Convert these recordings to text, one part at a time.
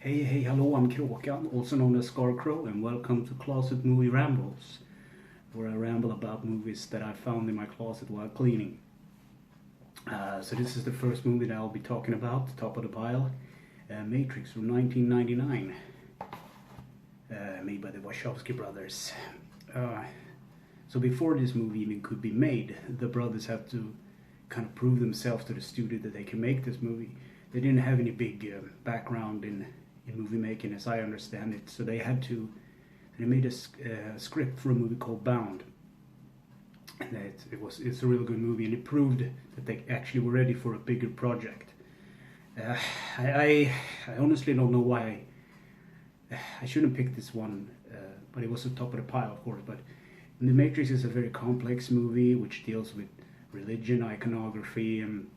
Hey, hello, I'm Kråkan, also known as Scarecrow, and welcome to Closet Movie Rambles, where I ramble about movies that I found in my closet while cleaning. So this is the first movie that I'll be talking about, top of the pile, Matrix from 1999, made by the Wachowski brothers. So before this movie even could be made, the brothers had to kind of prove themselves to the studio that they can make this movie. They didn't have any big background in movie making, as I understand it. So they made a script for a movie called Bound, and it's a really good movie, and it proved that they actually were ready for a bigger project. Uh, I honestly don't know why I shouldn't pick this one, but it was the top of the pile, of course. But The Matrix is a very complex movie which deals with religion, iconography, and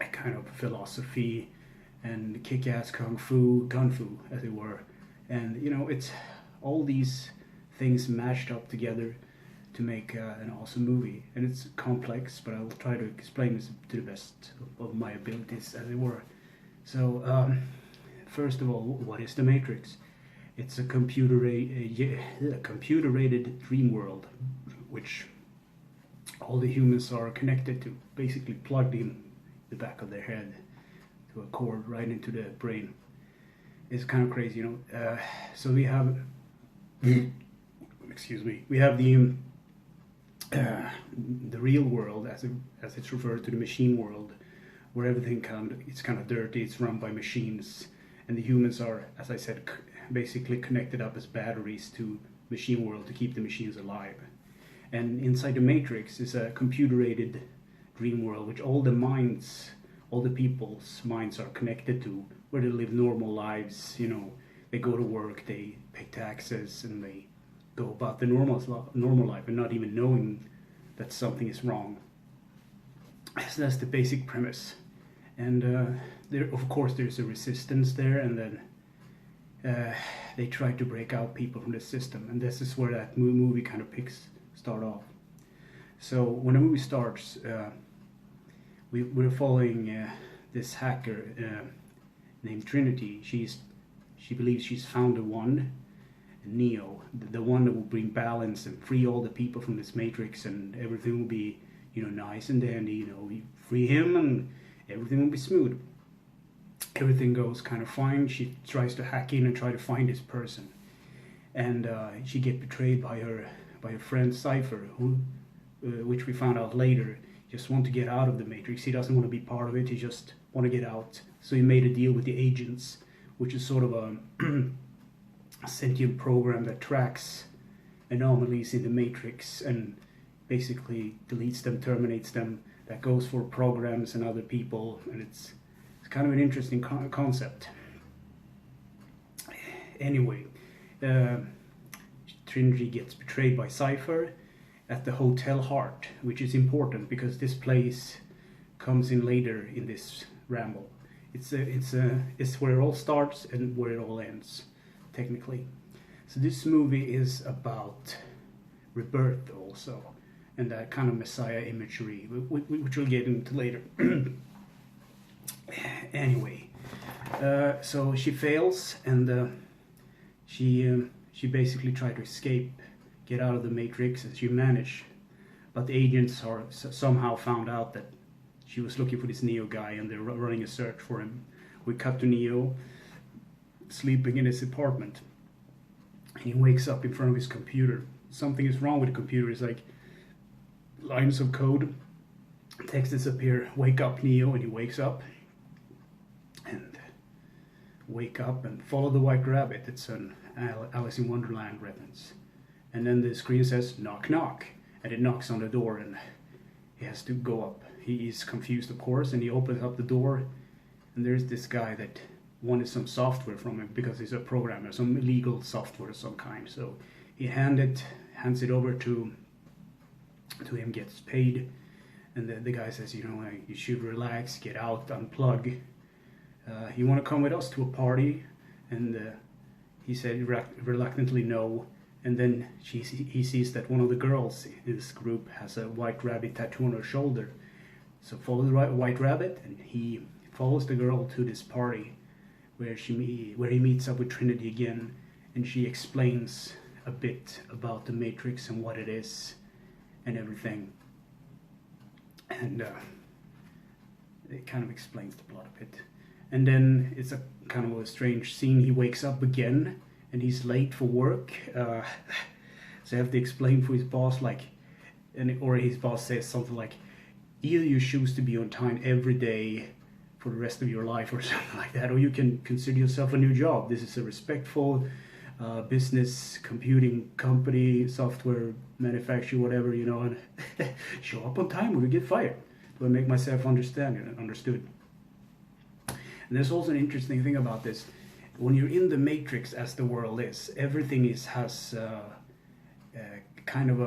a kind of philosophy and kick-ass kung fu, as it were. And it's all these things mashed up together to make an awesome movie. And it's complex, but I'll try to explain this to the best of my abilities, as it were. So, first of all, what is The Matrix? It's a computer-rated dream world, which all the humans are connected to, basically plugged in the back of their head to a cord right into the brain. It's kind of crazy, so we have, excuse me, we have the real world, as it's referred to, the machine world, where everything it's kind of dirty. It's run by machines, and the humans are, as I said, basically connected up as batteries to machine world to keep the machines alive. And inside the Matrix is a computer-aided dream world, which all the people's minds are connected to, where they live normal lives. They go to work, they pay taxes, and they go about the normal life, and not even knowing that something is wrong. So that's the basic premise. And of course, there's a resistance there, and then they try to break out people from the system, and this is where that movie kind of start off. So when the movie starts, we're following this hacker named Trinity. She believes she's found the one, Neo, the one that will bring balance and free all the people from this matrix, and everything will be nice and dandy. You free him and everything will be smooth. Everything goes kind of fine. She tries to hack in and try to find this person, and she gets betrayed by her friend Cypher, who, which we found out later, just want to get out of the Matrix. He doesn't want to be part of it. He just want to get out. So he made a deal with the agents, which is sort of a sentient program that tracks anomalies in the Matrix and basically deletes them, terminates them. That goes for programs and other people, and it's kind of an interesting concept. Anyway, Trinity gets betrayed by Cypher at the Hotel Heart, which is important because this place comes in later in this ramble. It's where it all starts and where it all ends, technically. So this movie is about rebirth also, and that kind of messiah imagery, which we'll get into later. Anyway, so she fails, and she basically tried to escape, get out of the Matrix, and she managed. But the agents are somehow found out that she was looking for this Neo guy, and they're running a search for him. We cut to Neo sleeping in his apartment, and he wakes up in front of his computer. Something is wrong with the computer. It's like lines of code, texts appear. Wake up, Neo, and he wakes up. And wake up and follow the white rabbit. It's an Alice in Wonderland reference. And then the screen says knock knock, and it knocks on the door, and he has to go up. He is confused, of course, and he opens up the door, and there's this guy that wanted some software from him because he's a programmer, some illegal software of some kind. So he hands it over to him, gets paid, and the guy says, you should relax, get out, unplug. You want to come with us to a party? And he said reluctantly no. And then he sees that one of the girls in this group has a white rabbit tattoo on her shoulder. So follow the white rabbit, and he follows the girl to this party where he meets up with Trinity again, and she explains a bit about the Matrix and what it is and everything. And it kind of explains the plot a bit. And then it's a kind of a strange scene. He wakes up again and he's late for work. So I have to explain for his boss, like, or his boss says something like, either you choose to be on time every day for the rest of your life or something like that, or you can consider yourself a new job. This is a respectful business, computing company, software manufacturer, whatever, you know, and show up on time or you get fired. Do I make myself understood? And there's also an interesting thing about this. When you're in the Matrix, as the world is, everything has kind of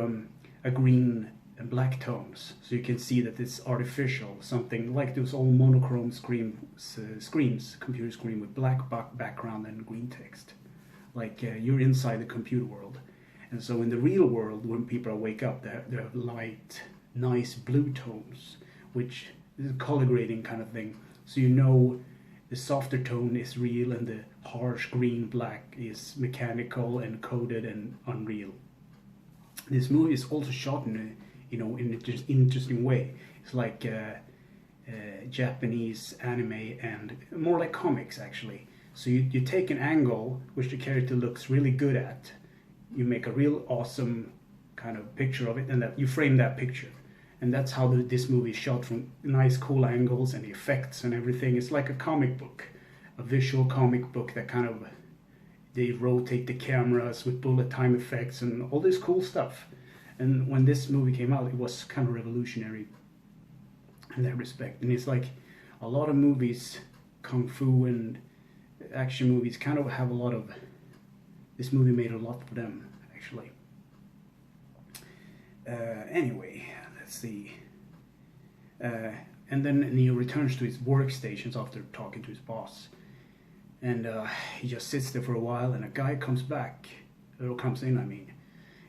a green and black tones, so you can see that it's artificial, something like those old monochrome screens, computer screen with black background and green text, like you're inside the computer world. And so in the real world, when people wake up, they have light, nice blue tones, which is a color grading kind of thing, so you know the softer tone is real and the harsh green black is mechanical and coded and unreal. This movie is also shot in an interesting way. It's like Japanese anime and more like comics, actually. So you take an angle which the character looks really good at, you make a real awesome kind of picture of it, and that you frame that picture. And that's how this movie is shot, from nice cool angles and the effects and everything. It's like a comic book, a visual comic book that kind of, they rotate the cameras with bullet time effects and all this cool stuff. And when this movie came out, it was kind of revolutionary in that respect. And it's like a lot of movies, kung fu and action movies, kind of have a lot of, this movie made a lot for them, actually. Anyway, let's see. And then Neo returns to his workstations after talking to his boss. And he just sits there for a while, and a guy comes in,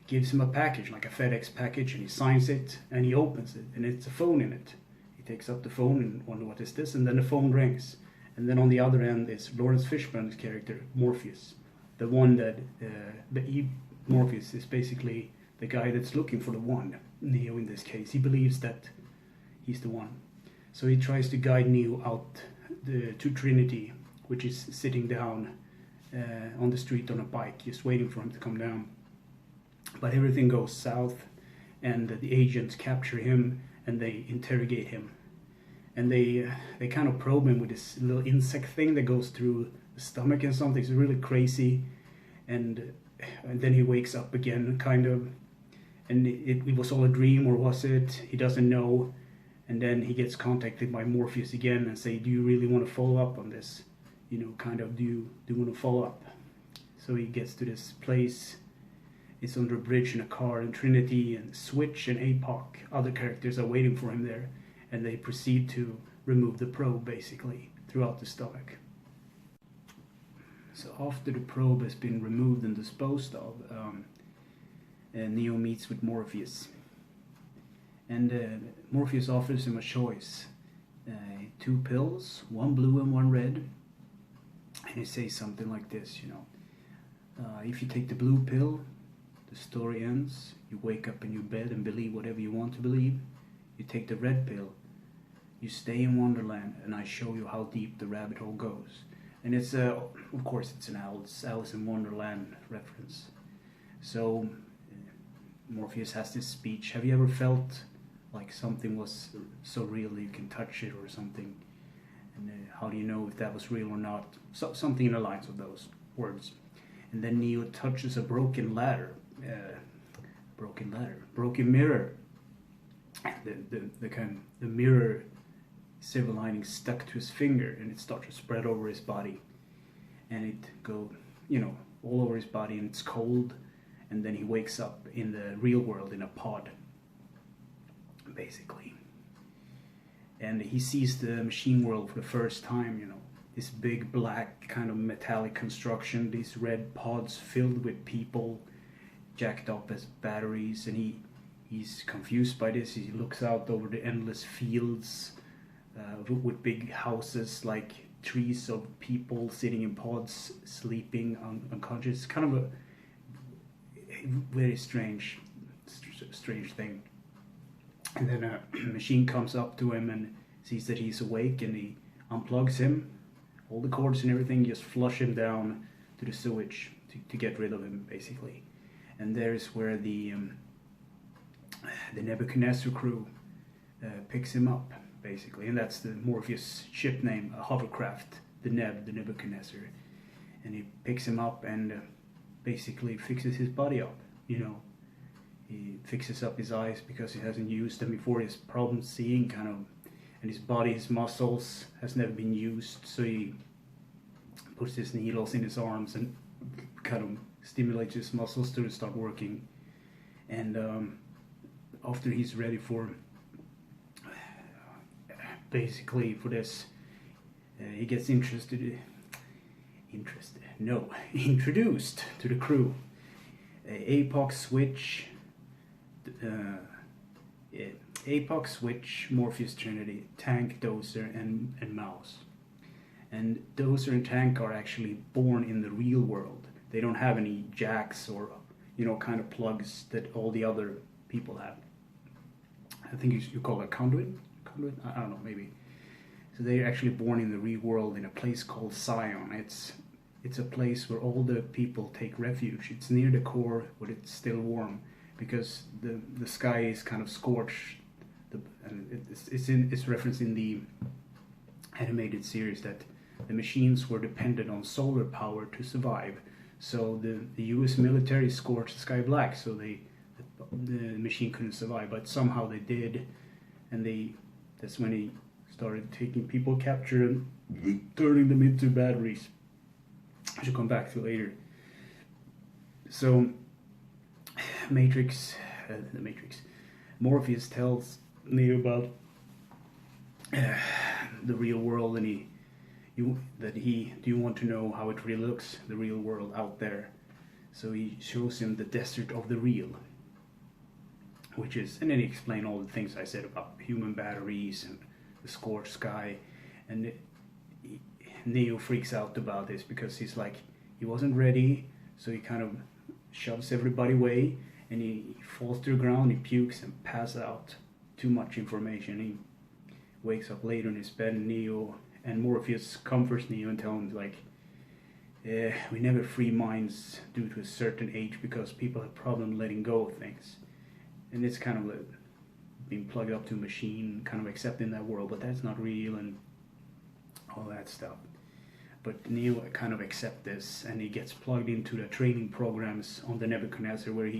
gives him a package, like a FedEx package, and he signs it, and he opens it, and it's a phone in it. He takes up the phone and wonders what is this, and then the phone rings. And then on the other end is Lawrence Fishburne's character, Morpheus. The one that, Morpheus is basically the guy that's looking for the one, Neo in this case. He believes that he's the one. So he tries to guide Neo out to Trinity, which is sitting down on the street on a bike, just waiting for him to come down. But everything goes south, and the agents capture him, and they interrogate him. And they kind of probe him with this little insect thing that goes through the stomach and something. It's really crazy. And then he wakes up again, kind of. And it was all a dream, or was it? He doesn't know. And then he gets contacted by Morpheus again and say, do you really want to follow up on this? You know, kind of, do you want to follow up? So he gets to this place. It's under a bridge in a car, and Trinity and Switch and APOC, other characters, are waiting for him there. And they proceed to remove the probe, basically, throughout the stomach. So after the probe has been removed and disposed of, Neo meets with Morpheus. And Morpheus offers him a choice. 2 pills, one blue and one red. And he says something like this, if you take the blue pill, the story ends. You wake up in your bed and believe whatever you want to believe. You take the red pill, you stay in Wonderland, and I show you how deep the rabbit hole goes. And it's of course it's an Alice in Wonderland reference. So Morpheus has this speech. Have you ever felt like something was so real that you can touch it or something? And how do you know if that was real or not? Something in the lines of those words. And then Neo touches a broken mirror. The mirror silver lining stuck to his finger, and it starts to spread over his body, and it go all over his body, and it's cold. And then he wakes up in the real world in a pod, basically, and he sees the machine world for the first time. This big black kind of metallic construction, these red pods filled with people jacked up as batteries, and he's confused by this. He looks out over the endless fields with big houses like trees of people sitting in pods, sleeping, unconscious. Kind of a very strange thing. And then a machine comes up to him and sees that he's awake, and he unplugs him, all the cords and everything, just flush him down to the sewage to get rid of him, basically. And there's where the Nebuchadnezzar crew picks him up, basically, and that's the Morpheus ship name, a hovercraft, the Nebuchadnezzar. And he picks him up and basically fixes his body up, you know. He fixes up his eyes because he hasn't used them before. He has problems seeing, kind of, and his body, his muscles has never been used, so he puts his needles in his arms and kind of stimulates his muscles to start working. And after he's ready for basically for this, he gets introduced to the crew. Apox Switch, Morpheus Trinity, Tank, Dozer, and Mouse. And Dozer and Tank are actually born in the real world. They don't have any jacks or, you know, kind of plugs that all the other people have. I think you call it conduit? I don't know, maybe. So they're actually born in the real world in a place called Zion. It's a place where all the people take refuge. It's near the core, but it's still warm because the sky is kind of scorched. And it's referenced in the animated series that the machines were dependent on solar power to survive. So the U.S. military scorched the sky black, so the machine couldn't survive. But somehow they did, and that's when he started taking people captured and turning them into batteries. I should come back to later. So, Morpheus tells Neo about the real world, and do you want to know how it really looks, the real world out there? So he shows him the desert of the real, which is, and then he explained all the things I said about human batteries and the scorched sky, and Neo freaks out about this because he's like, he wasn't ready, so he kind of shoves everybody away, and he falls to the ground, he pukes and passes out. Too much information. He wakes up later in his bed, and Neo and Morpheus comforts Neo and tell him, like, we never free minds due to a certain age because people have problem letting go of things. And it's kind of like being plugged up to a machine, kind of accepting that world, but that's not real and all that stuff. But Neo kind of accepts this, and he gets plugged into the training programs on the Nebuchadnezzar, where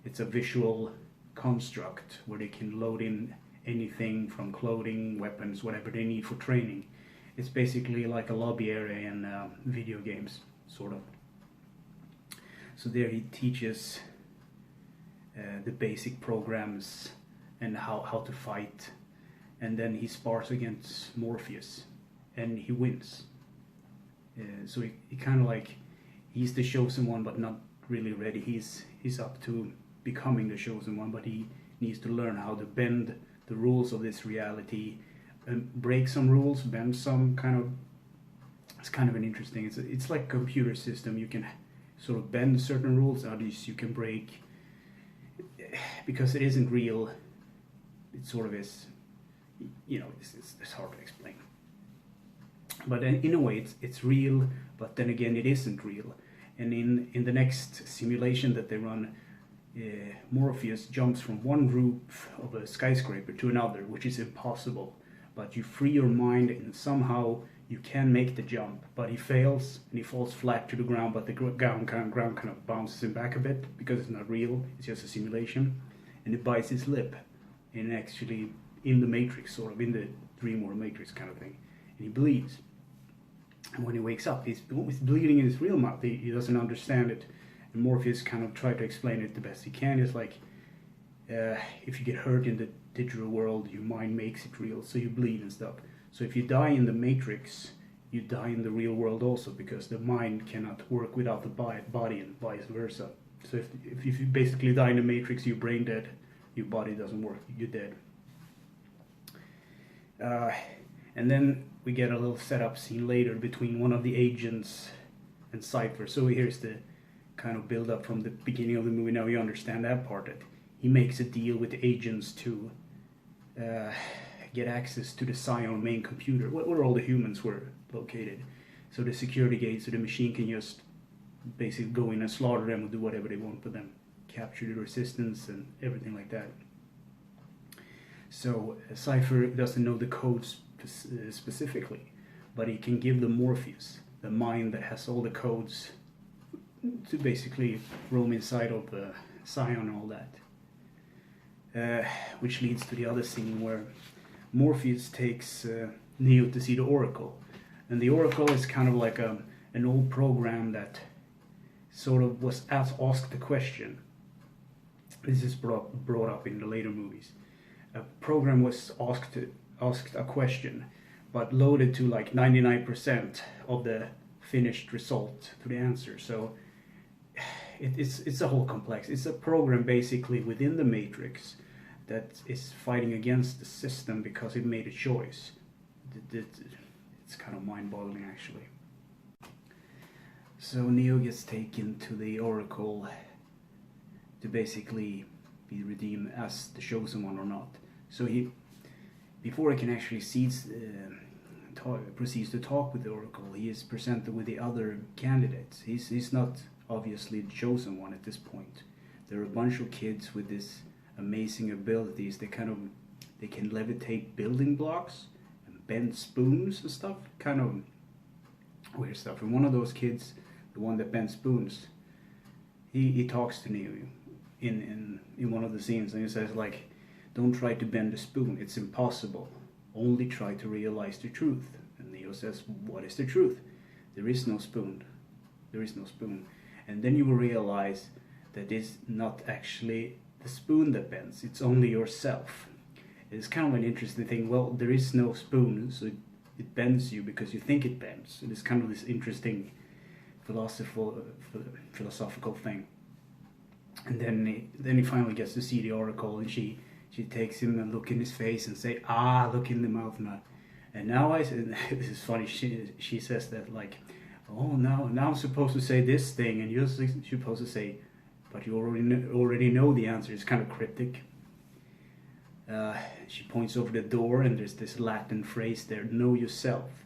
it's a visual construct where they can load in anything from clothing, weapons, whatever they need for training. It's basically like a lobby area in video games, sort of. So there he teaches the basic programs and how to fight, and then he spars against Morpheus, and he wins. So he kind of like, he's the chosen one, but not really ready. He's up to becoming the chosen one, but he needs to learn how to bend the rules of this reality, and break some rules, bend some kind of. It's kind of an interesting. It's like a computer system. You can sort of bend certain rules, others you can break. Because it isn't real, it sort of is. You know, it's hard to explain. But in a way, it's real, but then again, it isn't real. And in the next simulation that they run, Morpheus jumps from one roof of a skyscraper to another, which is impossible. But you free your mind, and somehow you can make the jump. But he fails, and he falls flat to the ground, but the ground kind of bounces him back a bit, because it's not real, it's just a simulation. And he bites his lip, and actually in the Matrix, sort of, in the dream or Matrix kind of thing. And he bleeds. And when he wakes up, he's bleeding in his real mouth. He doesn't understand it. And Morpheus kind of tried to explain it the best he can. It's like, if you get hurt in the digital world, your mind makes it real, so you bleed and stuff. So if you die in the Matrix, you die in the real world also, because the mind cannot work without the body, and vice versa. So if you basically die in the Matrix, you're brain dead, your body doesn't work, you're dead. And then we get a little setup scene later between one of the agents and Cypher. So here's the kind of build up from the beginning of the movie. Now you understand that part. That he makes a deal with the agents to get access to the Scion main computer, where all the humans were located. So the security gates, so the machine can just basically go in and slaughter them and do whatever they want with them, capture the resistance and everything like that. So Cypher doesn't know the codes specifically, but he can give them Morpheus, the mind that has all the codes, to basically roam inside of Scion and all that. Which leads to the other scene where Morpheus takes Neo to see the Oracle. And the Oracle is kind of like an old program that sort of was asked a question. This is brought up in the later movies. A program was asked a question, but loaded to like 99% of the finished result to the answer. So it's a whole complex. It's a program basically within the Matrix that is fighting against the system because it made a choice. It's kind of mind-boggling, actually. So Neo gets taken to the Oracle to basically be redeemed as the chosen one or not. So before he can actually proceeds to talk with the Oracle, he is presented with the other candidates. He's not obviously the chosen one at this point. There are a bunch of kids with this amazing abilities. They can levitate building blocks and bend spoons and stuff. Kind of weird stuff. And one of those kids, the one that bends spoons, he talks to Neo in one of the scenes, and he says like, "Don't try to bend a spoon, it's impossible. Only try to realize the truth." And Neo says, "What is the truth?" "There is no spoon. There is no spoon." And then you will realize that it's not actually the spoon that bends, it's only yourself. It's kind of an interesting thing. Well, there is no spoon, so it bends you because you think it bends. It is kind of this interesting philosophical thing. And then he finally gets to see the Oracle, and she takes him and look in his face and say, look in the mouth now. And now this is funny, she says that like, "Oh, now I'm supposed to say this thing," and you're supposed to say, "But you already know the answer." It's kind of cryptic. She points over the door, and there's this Latin phrase there, "Know yourself."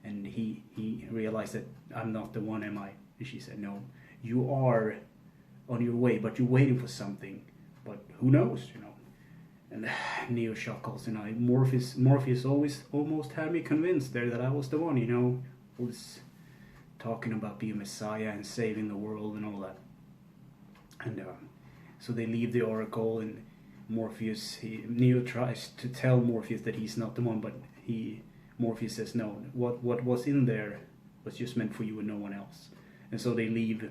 And he realized that, "I'm not the one, am I?" And she said, "No, you are on your way, but you're waiting for something. But who knows, you know?" And Neo chuckles, and Morpheus almost had me convinced there that I was the one, you know, was talking about being Messiah and saving the world and all that. And so they leave the Oracle, and Neo tries to tell Morpheus that he's not the one, but Morpheus says, "No, what was in there was just meant for you and no one else." And so they leave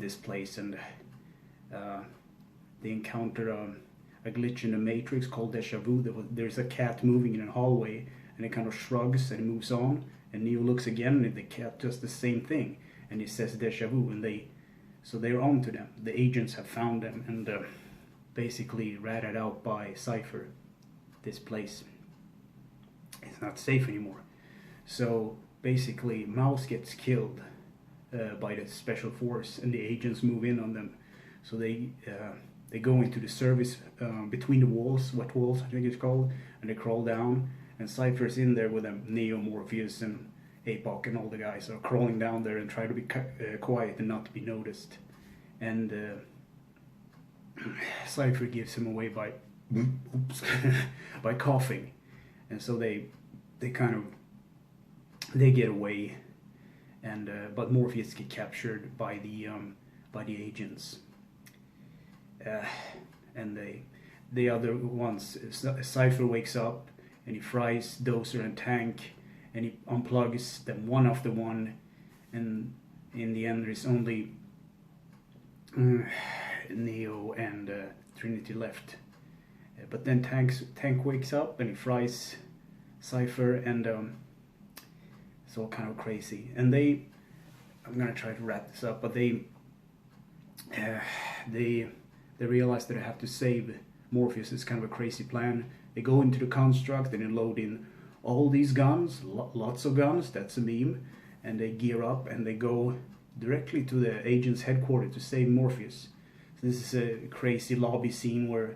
this place, and they encounter a glitch in the Matrix called deja vu. There's a cat moving in a hallway, and it kind of shrugs and moves on, and Neo looks again, and the cat does the same thing, and it says deja vu, and they're on to them. The agents have found them, and basically ratted out by Cypher. This place is not safe anymore. So basically Mouse gets killed by the special force, and the agents move in on them. So they go into the service between the walls, wet walls I think it's called, and they crawl down, and Cypher's in there with them. Neo, Morpheus, and Apoc and all the guys are crawling down there and try to be quiet and not to be noticed. And Cypher gives him away by by coughing, and so they get away, and but Morpheus gets captured by the agents, and the other ones. Cypher wakes up, and he fries Dozer and Tank, and he unplugs them one after one, and in the end there's only Neo and Trinity left. But then Tank wakes up, and he fries Cypher, and it's all kind of crazy. And I'm gonna try to wrap this up, but they realize that they have to save Morpheus. It's kind of a crazy plan. They go into the construct, and they load in all these guns, lots of guns, that's a meme, and they gear up and they go directly to the agent's headquarters to save Morpheus. So this is a crazy lobby scene where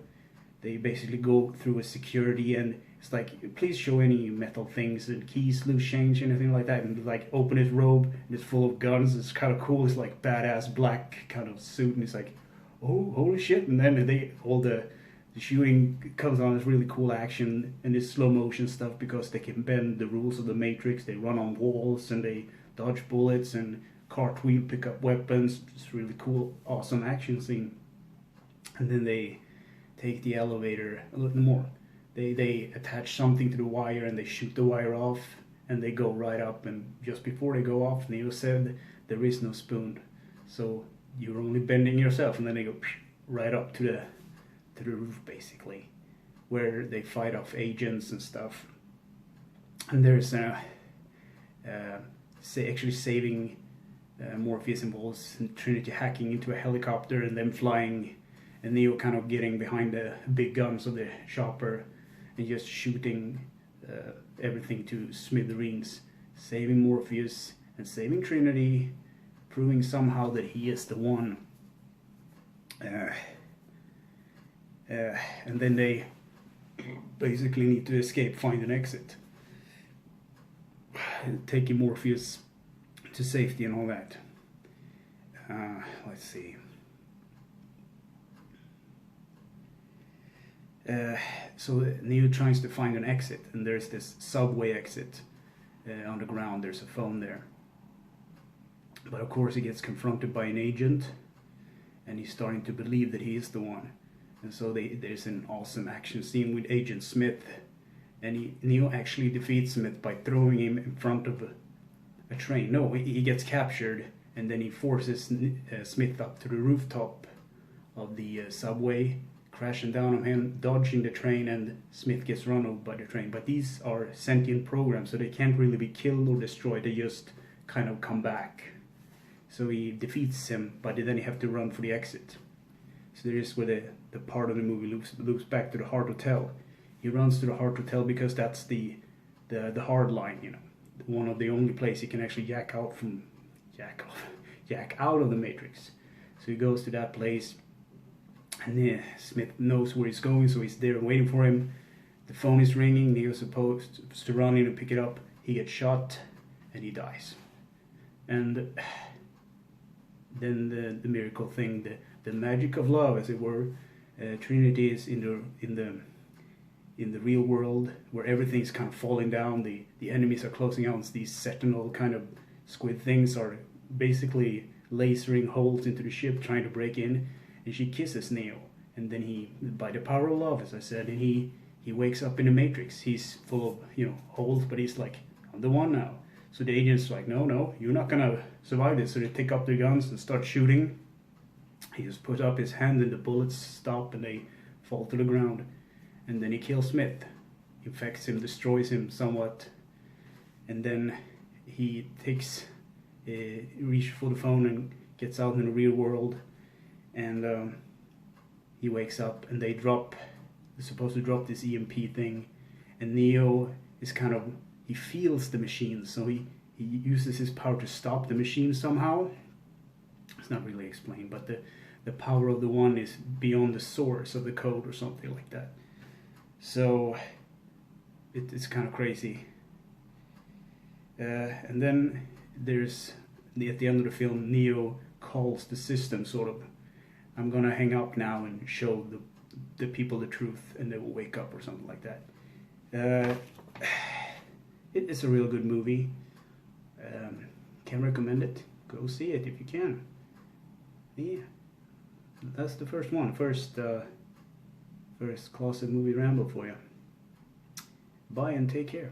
they basically go through a security, and it's like, please show any metal things and keys, loose change, anything like that, and like open his robe and it's full of guns. It's kind of cool. It's like badass black kind of suit, and it's like, oh, holy shit. And then the shooting comes on. It's really cool action, and it's slow motion stuff because they can bend the rules of the Matrix. They run on walls and they dodge bullets and cartwheel, pick up weapons. It's really cool, awesome action scene. And then they take the elevator a little more. They attach something to the wire and they shoot the wire off, and they go right up. And just before they go off, Neo said there is no spoon, so you're only bending yourself. And then they go right up to the roof, basically, where they fight off agents and stuff. And there's actually saving Morpheus involves Trinity hacking into a helicopter and then flying, and Neo kind of getting behind the big guns of the chopper and just shooting everything to smithereens, saving Morpheus and saving Trinity, proving somehow that he is the one. And then they basically need to escape, find an exit, taking Morpheus to safety and all that. Let's see. So Neo tries to find an exit, and there's this subway exit on the ground. There's a phone there, but of course he gets confronted by an agent, and he's starting to believe that he is the one. And so there's an awesome action scene with Agent Smith, and Neo actually defeats Smith by throwing him in front of a train. No, he gets captured, and then he forces Smith up to the rooftop of the subway, crashing down on him, dodging the train, and Smith gets run over by the train. But these are sentient programs, so they can't really be killed or destroyed. They just kind of come back. So he defeats him, but then he have to run for the exit. So there is where the part of the movie loops back to the Hart Hotel. He runs to the Hart Hotel because that's the hard line, you know, one of the only place he can actually jack out of the Matrix. So he goes to that place, and Smith knows where he's going, so he's there waiting for him. The phone is ringing. Neo's supposed to run in and pick it up. He gets shot, and he dies. And then the miracle thing, the magic of love, as it were. Trinity is in the real world, where everything's kind of falling down. The enemies are closing out. These sentinel kind of squid things are basically lasering holes into the ship, trying to break in. And she kisses Neo, and then he, by the power of love, as I said, and he wakes up in the Matrix. He's full of, you know, holes, but he's like, I'm the one now. So the agent's like, no, you're not gonna survive this. So they take up their guns and start shooting. He just puts up his hand, and the bullets stop, and they fall to the ground. And then he kills Smith, infects him, destroys him somewhat, and then he reaches for the phone and gets out in the real world. And he wakes up, and they're supposed to drop this EMP thing, and Neo is he feels the machine, so he uses his power to stop the machine somehow. It's not really explained, but the power of the one is beyond the source of the code or something like that. So it's kind of crazy. And then there's, at the end of the film, Neo calls the system, sort of, I'm gonna hang up now and show the people the truth, and they will wake up, or something like that. It's a real good movie. Can recommend it. Go see it if you can. Yeah, that's the first one. First closet movie ramble for you. Bye and take care.